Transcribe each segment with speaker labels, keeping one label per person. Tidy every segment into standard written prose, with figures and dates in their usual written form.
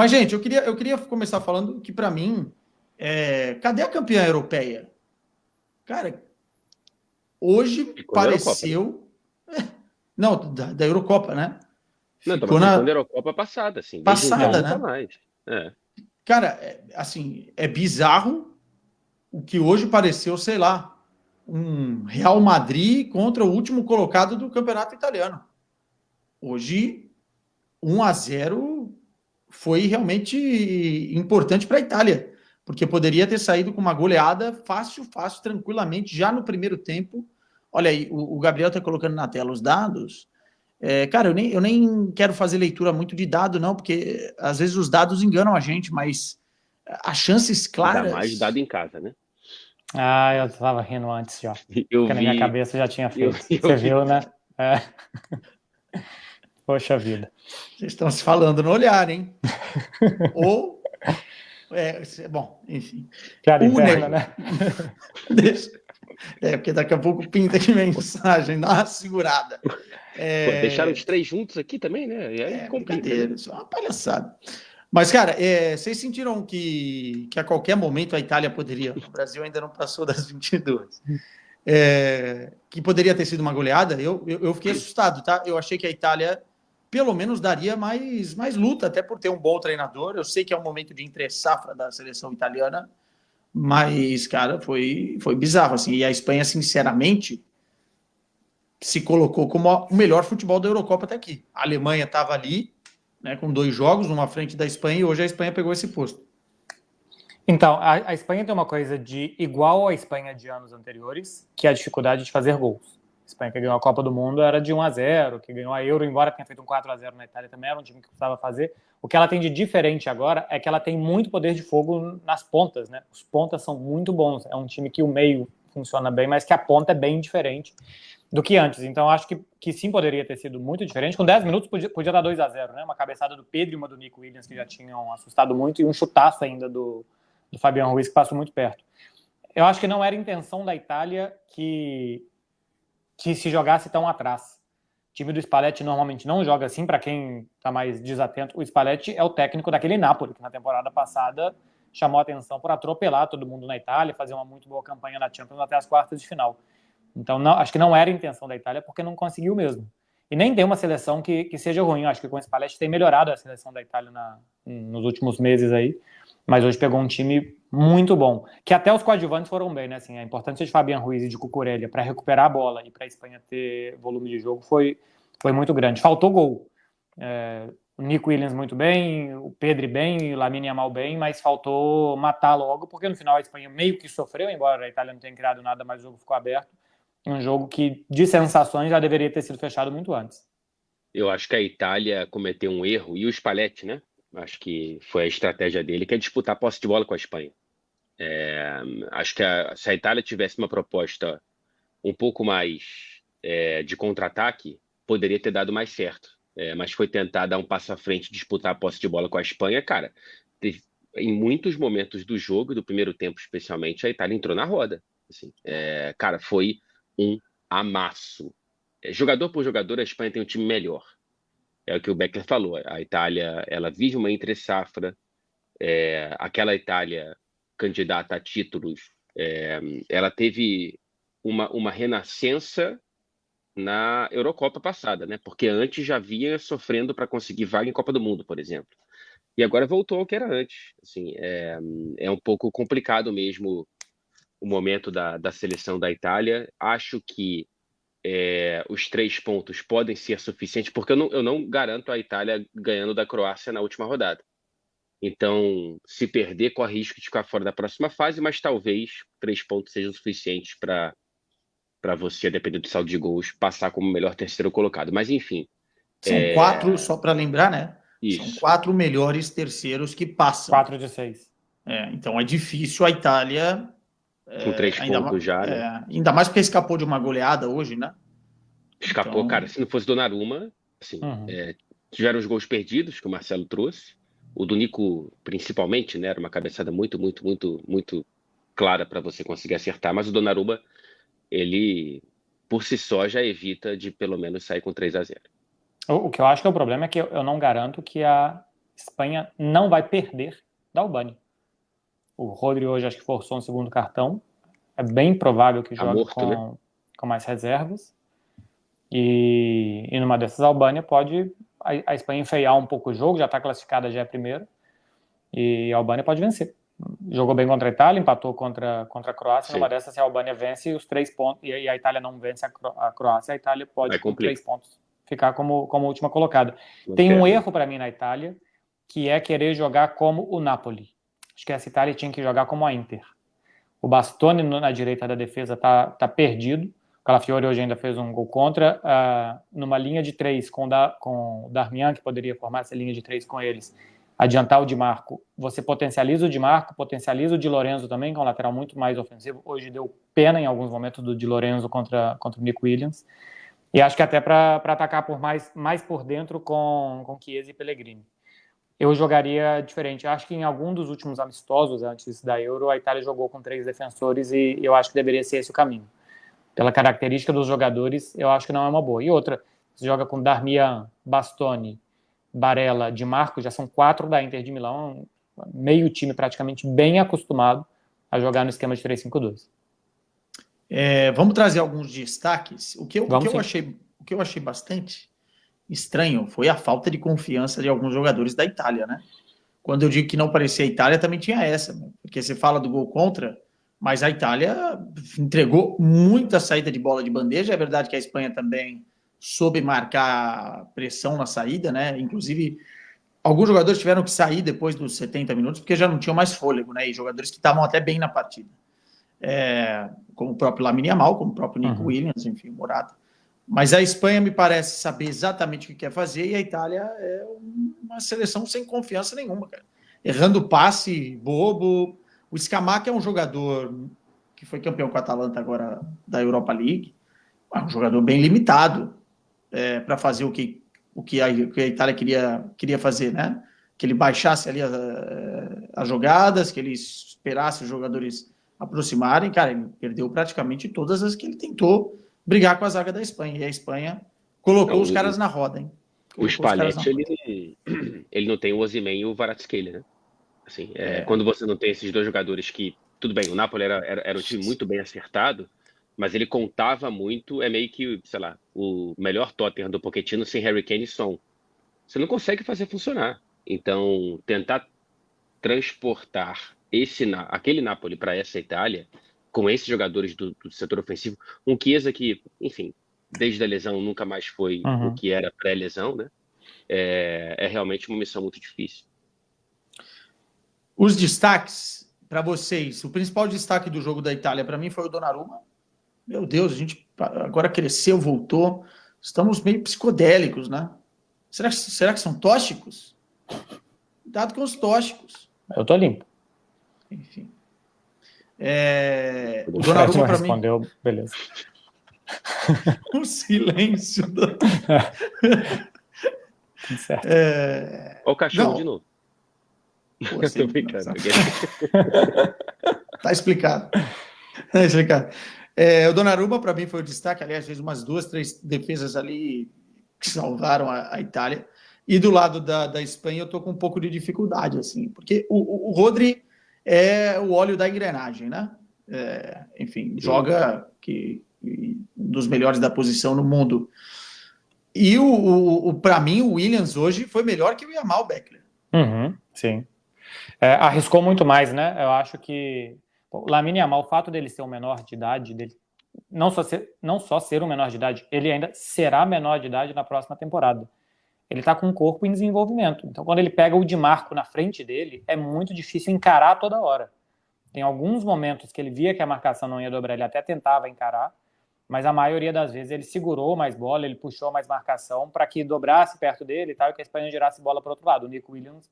Speaker 1: Mas, gente, eu queria começar falando que, para mim, cadê a campeã europeia? Cara, hoje
Speaker 2: Ficou na Eurocopa, né?
Speaker 1: pareceu. Não, da Eurocopa, né?
Speaker 2: Não,
Speaker 1: Ficou
Speaker 2: tava falando da
Speaker 1: na
Speaker 2: Eurocopa passada, assim. Desde então,
Speaker 1: passada,
Speaker 2: nunca
Speaker 1: né?
Speaker 2: mais. É.
Speaker 1: Cara, assim, é bizarro o que hoje pareceu, sei lá, um Real Madrid contra o último colocado do campeonato italiano. Hoje, 1-0 foi realmente importante para a Itália, porque poderia ter saído com uma goleada fácil, fácil, tranquilamente, já no primeiro tempo. Olha aí, o Gabriel está colocando na tela os dados. Cara, eu nem quero fazer leitura muito de dado, não, porque às vezes os dados enganam a gente, mas as chances
Speaker 2: Ainda mais dado
Speaker 1: claras.
Speaker 2: em casa, né?
Speaker 1: Ah,
Speaker 3: Eu tava rindo antes já.
Speaker 2: Eu
Speaker 3: Porque na minha
Speaker 2: vi.
Speaker 3: cabeça já tinha
Speaker 2: Eu,
Speaker 3: feito.
Speaker 2: eu
Speaker 3: Você
Speaker 2: vi.
Speaker 3: viu, né? É. Poxa vida.
Speaker 1: vocês estão se falando no olhar, hein? Ou. Bom, enfim.
Speaker 3: Piada
Speaker 1: O
Speaker 3: interna,
Speaker 1: ne...
Speaker 3: né?
Speaker 1: Deixa. Porque daqui a pouco pinta de mensagem, dá uma segurada.
Speaker 2: Pô, deixaram os três juntos aqui também, né? E aí complica, né?
Speaker 1: Brincadeira, isso é uma palhaçada. Mas, cara, vocês sentiram que a qualquer momento a Itália poderia. O Brasil ainda não passou das 22. Que poderia ter sido uma goleada? Eu fiquei assustado, tá? Eu achei que a Itália, pelo menos, daria mais luta, até por ter um bom treinador. Eu sei que é um momento de entre-safra da seleção italiana, mas, cara, foi bizarro, assim. E a Espanha, sinceramente, se colocou como o melhor futebol da Eurocopa até aqui. A Alemanha estava ali, né, com 2 jogos, uma à frente da Espanha, e hoje a Espanha pegou esse posto.
Speaker 3: Então, a Espanha tem uma coisa de igual à Espanha de anos anteriores, que é a dificuldade de fazer gols. A Espanha que ganhou a Copa do Mundo era de 1-0, que ganhou a Euro, embora tenha feito um 4-0 na Itália também, era um time que precisava fazer. O que ela tem de diferente agora é que ela tem muito poder de fogo nas pontas, né? Os pontas são muito bons. É um time que o meio funciona bem, mas que a ponta é bem diferente do que antes. Então, acho que sim, poderia ter sido muito diferente. Com 10 minutos, podia dar 2-0, né? Uma cabeçada do Pedro e uma do Nico Williams, que já tinham assustado muito, e um chutaço ainda do Fabián Ruiz, que passou muito perto. Eu acho que não era intenção da Itália que se jogasse tão atrás. O time do Spalletti normalmente não joga assim, para quem está mais desatento. O Spalletti é o técnico daquele Napoli, que na temporada passada chamou a atenção por atropelar todo mundo na Itália, fazer uma muito boa campanha na Champions até as quartas de final. Então, não, acho que não era a intenção da Itália, porque não conseguiu mesmo. E nem tem uma seleção que seja ruim. Acho que com o Spalletti tem melhorado a seleção da Itália nos últimos meses aí. Mas hoje pegou um time muito bom. Que até os coadjuvantes foram bem, né? Assim, a importância de Fabián Ruiz e de Cucurella para recuperar a bola e para a Espanha ter volume de jogo foi muito grande. Faltou gol. O Nico Williams muito bem, o Pedri bem, o Lamine Yamal bem, mas faltou matar logo, porque no final a Espanha meio que sofreu, embora a Itália não tenha criado nada, mas o jogo ficou aberto. Um jogo que, de sensações, já deveria ter sido fechado muito antes.
Speaker 2: Eu acho que a Itália cometeu um erro, e o Spalletti, né? Acho que foi a estratégia dele, que é disputar a posse de bola com a Espanha. Acho que se a Itália tivesse uma proposta um pouco mais de contra-ataque, poderia ter dado mais certo. Mas foi tentar dar um passo à frente, disputar a posse de bola com a Espanha. Cara, em muitos momentos do jogo, do primeiro tempo especialmente, a Itália entrou na roda. Assim, cara, foi um amasso. Jogador por jogador, a Espanha tem um time melhor. É o que o Becker falou. A Itália, ela vive uma entre-safra. Aquela Itália candidata a títulos, ela teve uma renascença na Eurocopa passada, né? Porque antes já vinha sofrendo para conseguir vaga em Copa do Mundo, por exemplo. E agora voltou ao que era antes. Assim, é um pouco complicado mesmo o momento da seleção da Itália. Acho que os 3 pontos podem ser suficientes, porque eu não garanto a Itália ganhando da Croácia na última rodada. Então, se perder, corre risco de ficar fora da próxima fase, mas talvez 3 pontos sejam suficientes para você, dependendo do saldo de gols, passar como o melhor terceiro colocado. Mas, enfim.
Speaker 1: São 4, só para lembrar, né? São
Speaker 2: Isso.
Speaker 1: 4 melhores terceiros que passam.
Speaker 3: 4 de 6.
Speaker 1: Então é difícil a Itália.
Speaker 2: Com 3 pontos já, né?
Speaker 1: Ainda mais porque escapou de uma goleada hoje, né?
Speaker 2: Escapou,
Speaker 1: Então,
Speaker 2: cara. Se não fosse Donnarumma, assim, tiveram os gols perdidos que o Marcelo trouxe. O do Nico, principalmente, né? Era uma cabeçada muito, muito, muito, muito clara para você conseguir acertar. Mas o Donnarumma, ele, por si só, já evita de pelo menos sair com 3-0.
Speaker 3: O que eu acho que é o problema é que eu não garanto que a Espanha não vai perder da Albânia. O Rodri hoje acho que forçou um segundo cartão. É bem provável que jogue com mais reservas. E numa dessas, a Albânia pode... A Espanha enfeiar um pouco o jogo, já está classificada, já é primeiro. E a Albânia pode vencer. Jogou bem contra a Itália, empatou contra a Croácia. Sim. Numa dessas, se a Albânia vence os 3 pontos, e a Itália não vence a Croácia, a Itália pode, com 3 pontos, ficar como última colocada. Tem um erro para mim na Itália, que é querer jogar como o Napoli. Acho que essa Itália tinha que jogar como a Inter. O Bastoni na direita da defesa tá perdido. O Calafiori hoje ainda fez um gol contra. Numa linha de 3 com o Darmian, que poderia formar essa linha de 3 com eles, adiantar o Di Marco. Você potencializa o Di Marco, potencializa o Di Lorenzo também, que é um lateral muito mais ofensivo. Hoje deu pena em alguns momentos do Di Lorenzo contra o Nico Williams. E acho que até para atacar mais por dentro com Chiesa e Pellegrini. Eu jogaria diferente. Acho que em algum dos últimos amistosos antes da Euro, a Itália jogou com 3 defensores e eu acho que deveria ser esse o caminho. Pela característica dos jogadores, eu acho que não é uma boa. E outra, você joga com Darmian, Bastoni, Barella, Di Marco, já são 4 da Inter de Milão, meio time praticamente bem acostumado a jogar no esquema de 3-5-2.
Speaker 1: Vamos trazer alguns destaques. O que eu achei bastante estranho foi a falta de confiança de alguns jogadores da Itália, né? Quando eu digo que não parecia a Itália, também tinha essa, né? Porque você fala do gol contra, mas a Itália entregou muita saída de bola de bandeja. É verdade que a Espanha também soube marcar pressão na saída, né? Inclusive, alguns jogadores tiveram que sair depois dos 70 minutos, porque já não tinham mais fôlego, né? E jogadores que estavam até bem na partida. Como o próprio Lamine Yamal, como o próprio Nico Williams, enfim, Morata. Mas a Espanha me parece saber exatamente o que quer fazer e a Itália é uma seleção sem confiança nenhuma, cara. Errando passe bobo. O Scamacca é um jogador que foi campeão com a Atalanta agora da Europa League. É um jogador bem limitado para fazer o que a Itália queria fazer, né? Que ele baixasse ali as jogadas, que ele esperasse os jogadores aproximarem. Cara, ele perdeu praticamente todas as que ele tentou brigar com a zaga da Espanha. E a Espanha colocou os caras na roda, hein?
Speaker 2: O Spalletti, ele não tem o Osimhen e o Kvaratskhelia, né? Assim, quando você não tem esses 2 jogadores que... Tudo bem, o Napoli era um time muito bem acertado, mas ele contava muito, é meio que, sei lá, o melhor Tottenham do Pochettino sem Harry Kane e Son. Você não consegue fazer funcionar. Então, tentar transportar aquele Napoli para essa Itália, com esses jogadores do setor ofensivo, um Chiesa que, enfim, desde a lesão nunca mais foi o que era pré-lesão, né? É realmente uma missão muito difícil.
Speaker 1: Os destaques para vocês, o principal destaque do jogo da Itália para mim foi o Donnarumma. Meu Deus, a gente agora cresceu, voltou. Estamos meio psicodélicos, né? Será que são tóxicos? Cuidado com os tóxicos.
Speaker 3: Eu tô limpo.
Speaker 1: Enfim. O Donnarumma para mim...
Speaker 3: respondeu, beleza.
Speaker 1: O silêncio do...
Speaker 3: Certo.
Speaker 2: Olha o cachorro de novo.
Speaker 1: Pô, tô brincando. Tá explicado. O Donnarumma, para mim, foi o destaque. Aliás, fez umas 2, 3 defesas ali que salvaram a Itália. E do lado da Espanha, eu tô com um pouco de dificuldade, assim, porque o Rodri é o óleo da engrenagem, né? Enfim, joga um dos melhores da posição no mundo. E para mim, o Williams hoje foi melhor que o Yamal Beckler.
Speaker 3: Sim. Arriscou muito mais, né? Eu acho que o Lamine Yamal, o fato dele ser um menor de idade, dele não só ser um menor de idade, ele ainda será menor de idade na próxima temporada. Ele tá com um corpo em desenvolvimento. Então, quando ele pega o Di Marco na frente dele, é muito difícil encarar toda hora. Tem alguns momentos que ele via que a marcação não ia dobrar, ele até tentava encarar, mas a maioria das vezes ele segurou mais bola, ele puxou mais marcação para que dobrasse perto dele e tal, e que a Espanha girasse bola para o outro lado. O Nico Williams,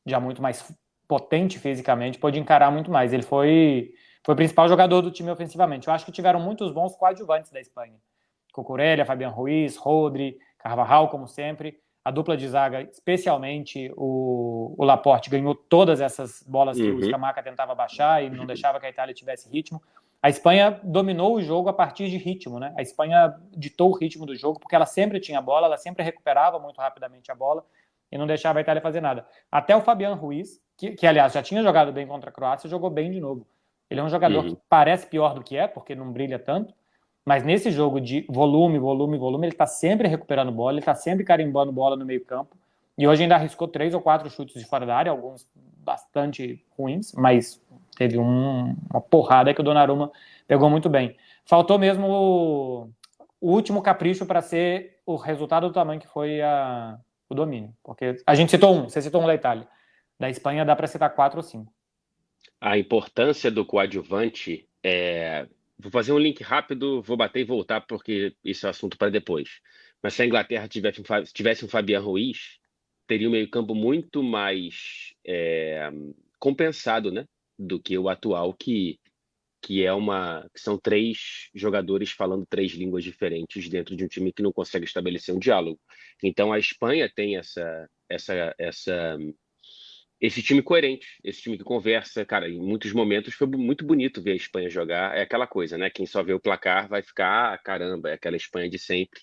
Speaker 3: já muito mais potente fisicamente, pôde encarar muito mais. Ele foi o principal jogador do time ofensivamente. Eu acho que tiveram muitos bons coadjuvantes da Espanha. Cucurella, Fabián Ruiz, Rodri, Carvajal, como sempre. A dupla de zaga, especialmente o Laporte, ganhou todas essas bolas que o Scamacca tentava baixar e não deixava que a Itália tivesse ritmo. A Espanha dominou o jogo a partir de ritmo, né? A Espanha ditou o ritmo do jogo porque ela sempre tinha bola, ela sempre recuperava muito rapidamente a bola e não deixava a Itália fazer nada. Até o Fabián Ruiz, que aliás, já tinha jogado bem contra a Croácia, jogou bem de novo. Ele é um jogador que parece pior do que é, porque não brilha tanto, mas nesse jogo de volume, ele está sempre recuperando bola, ele está sempre carimbando bola no meio campo, e hoje ainda arriscou 3 ou 4 chutes de fora da área, alguns bastante ruins, mas teve uma porrada que o Donnarumma pegou muito bem. Faltou mesmo o último capricho para ser o resultado do tamanho que foi o domínio, porque a gente citou você citou um da Itália, da Espanha dá para citar 4 ou 5.
Speaker 2: A importância do coadjuvante Vou fazer um link rápido, vou bater e voltar, porque isso é assunto para depois. Mas se a Inglaterra tivesse um Fabián Ruiz, teria um meio-campo muito mais compensado, né, do que o atual, que são 3 jogadores falando 3 línguas diferentes dentro de um time que não consegue estabelecer um diálogo. Então a Espanha tem esse time coerente, esse time que conversa. Cara, em muitos momentos foi muito bonito ver a Espanha jogar. É aquela coisa, né? Quem só vê o placar vai ficar, caramba, é aquela Espanha de sempre.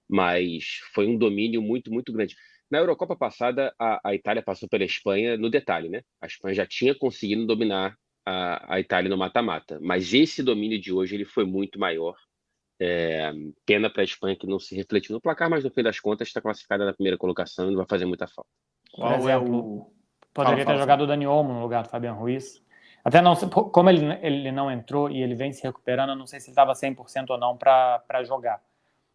Speaker 2: Mas foi um domínio muito, muito grande. Na Eurocopa passada, a Itália passou pela Espanha no detalhe, né? A Espanha já tinha conseguido dominar a Itália no mata-mata. Mas esse domínio de hoje ele foi muito maior. Pena para a Espanha que não se refletiu no placar, mas no fim das contas está classificada na primeira colocação e não vai fazer muita falta.
Speaker 3: Por exemplo, poderia ter jogado o Dani Olmo no lugar do Fabián Ruiz. Até não, como ele não entrou e ele vem se recuperando, eu não sei se ele estava 100% ou não para jogar.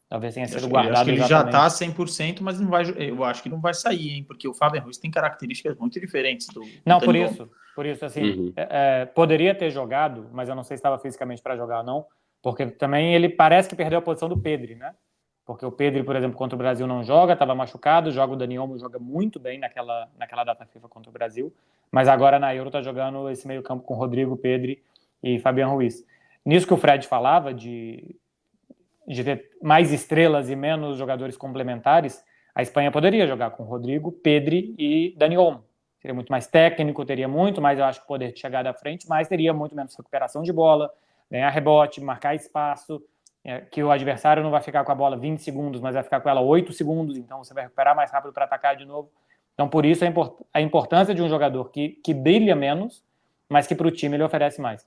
Speaker 3: Talvez tenha sido guardado.
Speaker 1: Acho que ele já está 100%, mas não vai, eu acho que não vai sair, hein? Porque o Fabián Ruiz tem características muito diferentes do
Speaker 3: Não, por isso, assim, poderia ter jogado, mas eu não sei se estava fisicamente para jogar ou não, porque também ele parece que perdeu a posição do Pedri, né? Porque o Pedri, por exemplo, contra o Brasil não joga, estava machucado, joga o Dani Olmo, joga muito bem naquela data FIFA contra o Brasil, mas agora na Euro está jogando esse meio campo com Rodrigo, Pedri e Fabián Ruiz. Nisso que o Fred falava de ter mais estrelas e menos jogadores complementares, a Espanha poderia jogar com Rodrigo, Pedri e Dani Olmo. Seria muito mais técnico, teria muito mais, eu acho, poder de chegada à frente, mas teria muito menos recuperação de bola, ganhar rebote, marcar espaço, que o adversário não vai ficar com a bola 20 segundos, mas vai ficar com ela 8 segundos, então você vai recuperar mais rápido para atacar de novo. Então, por isso, a importância de um jogador que brilha menos, mas que para o time ele oferece mais.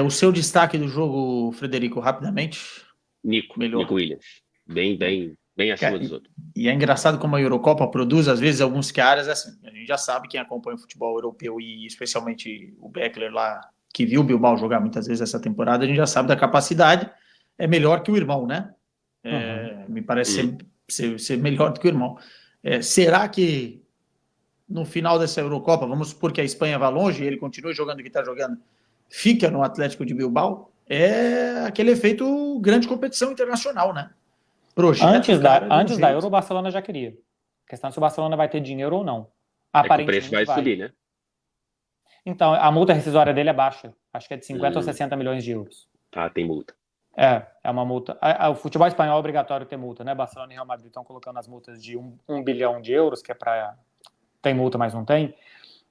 Speaker 1: O seu destaque do jogo, Frederico, rapidamente?
Speaker 2: Nico Williams. Bem acima dos outros.
Speaker 1: E é engraçado como a Eurocopa produz, às vezes, alguns caras, assim, a gente já sabe, quem acompanha o futebol europeu e especialmente o Beckler lá, que viu o Bilbao jogar muitas vezes essa temporada, a gente já sabe da capacidade, é melhor que o irmão, né? Me parece ser melhor do que o irmão. Será que no final dessa Eurocopa, vamos supor que a Espanha vá longe e ele continue jogando o que está jogando, fica no Atlético de Bilbao? É aquele efeito grande competição internacional, né?
Speaker 3: Antes da Euro, o Barcelona já queria. A questão é se o Barcelona vai ter dinheiro ou não. Aparentemente
Speaker 2: o preço vai subir, né?
Speaker 3: Então, a multa rescisória dele é baixa. Acho que é de 50 ou 60 milhões de euros.
Speaker 2: Tem multa.
Speaker 3: É uma multa. O futebol espanhol é obrigatório ter multa, né? Barcelona e Real Madrid estão colocando as multas de 1 bilhão de euros, que é para... Tem multa, mas não tem.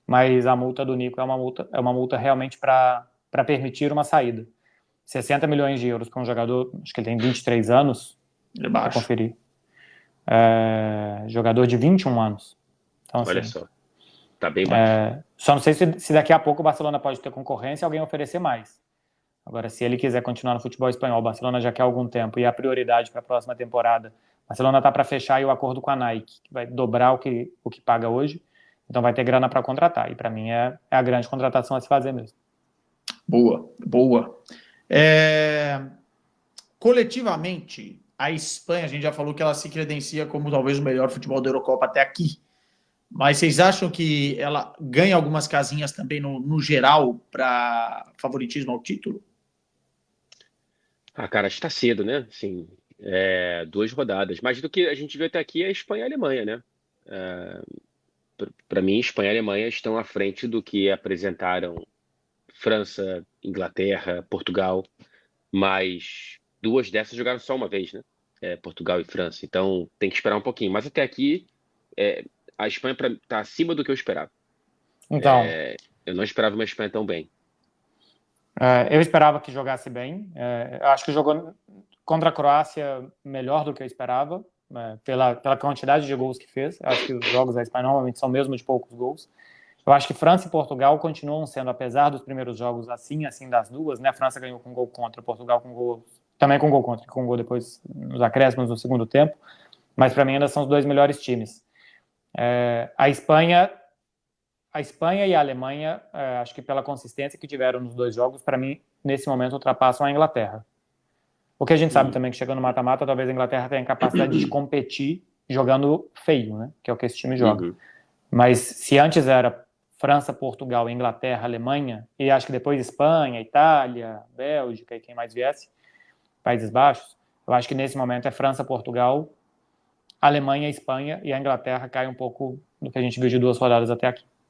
Speaker 3: Mas a multa do Nico é uma multa realmente para permitir uma saída. 60 milhões de euros para um jogador, acho que ele tem 23 anos. Vou conferir. Jogador de 21 anos. Então,
Speaker 2: olha
Speaker 3: assim,
Speaker 2: só. Tá bem baixo.
Speaker 3: Só não sei se daqui a pouco o Barcelona pode ter concorrência e alguém oferecer mais. Agora, se ele quiser continuar no futebol espanhol, o Barcelona já quer há algum tempo e a prioridade para a próxima temporada, o Barcelona está para fechar aí o acordo com a Nike, que vai dobrar o que paga hoje, então vai ter grana para contratar. E para mim é a grande contratação a se fazer mesmo.
Speaker 1: Boa. Coletivamente, a Espanha, a gente já falou que ela se credencia como talvez o melhor futebol da Eurocopa até aqui. Mas vocês acham que ela ganha algumas casinhas também no geral para favoritismo ao título?
Speaker 2: Cara, está cedo, né? Assim, 2 rodadas. Mas do que a gente viu até aqui é Espanha e Alemanha, né? Para mim, Espanha e Alemanha estão à frente do que apresentaram França, Inglaterra, Portugal. Mas 2 dessas jogaram só uma vez, né? Portugal e França. Então tem que esperar um pouquinho. Mas até aqui, a Espanha está acima do que eu esperava.
Speaker 3: Então,
Speaker 2: eu não esperava uma Espanha tão bem.
Speaker 3: Eu esperava que jogasse bem. Eu acho que jogou contra a Croácia melhor do que eu esperava. pela quantidade de gols que fez. Eu acho que os jogos da Espanha normalmente são mesmo de poucos gols. Eu acho que França e Portugal continuam sendo, apesar dos primeiros jogos assim das duas, né? A França ganhou com gol contra, Portugal também com gol contra, com gol depois nos acréscimos no segundo tempo, mas para mim ainda são os dois melhores times. A Espanha e a Alemanha, acho que pela consistência que tiveram nos dois jogos, para mim, nesse momento, ultrapassam a Inglaterra. O que a gente sabe também que chegando no mata-mata, talvez a Inglaterra tenha capacidade de competir jogando feio, né? Que é o que esse time joga. Mas se antes era França, Portugal, Inglaterra, Alemanha, e acho que depois Espanha, Itália, Bélgica e quem mais viesse, Países Baixos, eu acho que nesse momento é França, Portugal, Alemanha, Espanha, e a Inglaterra cai um pouco do que a gente viu de 2 rodadas até aqui.